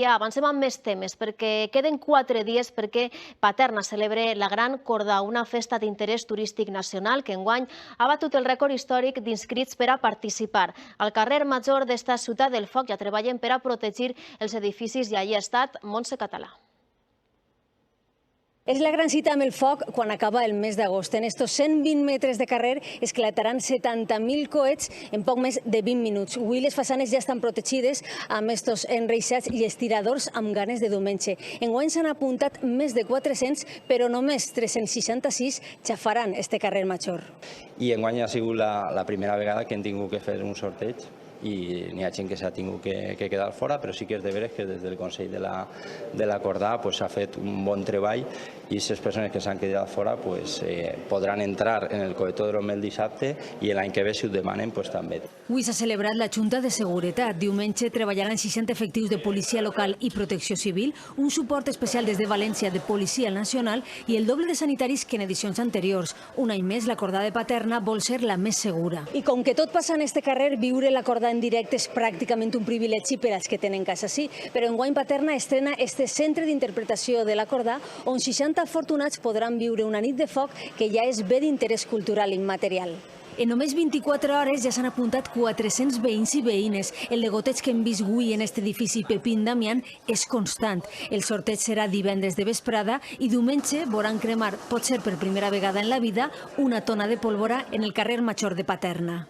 Ja avancem amb més temes, perquè queden 4 dies perquè Paterna celebre la Gran Corda, una festa d'interès turístic nacional que enguany ha batut el rècord històric d'inscrits per a participar. Al carrer Major d'esta ciutat del Foc ja treballen per a protegir els edificis i allí ha estat Montse Català. És la gran cita amb el foc quan acaba el mes d'agost. En estos 120 metres de carrer esclataran 70.000 coets en poc més de 20 minuts. Avui les façanes ja estan protegides amb estos enreixats i estiradors amb ganes de diumenge. Enguany s'han apuntat més de 400, però només 366 xafaran este carrer Major. I enguany ha sigut la primera vegada que hem tingut que fer un sorteig i n'hi ha gent que s'ha tingut que quedar fora, però sí que és de veres que des del Consell de la Cordà s'ha fet un bon treball i les persones que s'han quedat fora podran entrar en el coetòdrom el dissabte i l'any que ve, si ho demanen, també. Avui s'ha celebrat la Junta de Seguretat. Diumenge treballaran 60 efectius de policia local i protecció civil, un suport especial des de València de Policia Nacional i el doble de sanitaris que en edicions anteriors. Un any més, la Cordà de Paterna vol ser la més segura. I com que tot passa en este carrer, viure la Cordà en directe és pràcticament un privilegi per als que tenen casa sí, però enguany Paterna estrena este centre d'interpretació de la Cordà on 60 afortunats podran viure una nit de foc que ja és bé d'interès cultural immaterial. En només 24 hores ja s'han apuntat 400 veïns i veïnes. El degoteig que hem vist avui en este edifici Pepín Damián és constant. El sorteig serà divendres de vesprada i diumenge veuran cremar, potser per primera vegada en la vida, una tona de pólvora en el carrer Major de Paterna.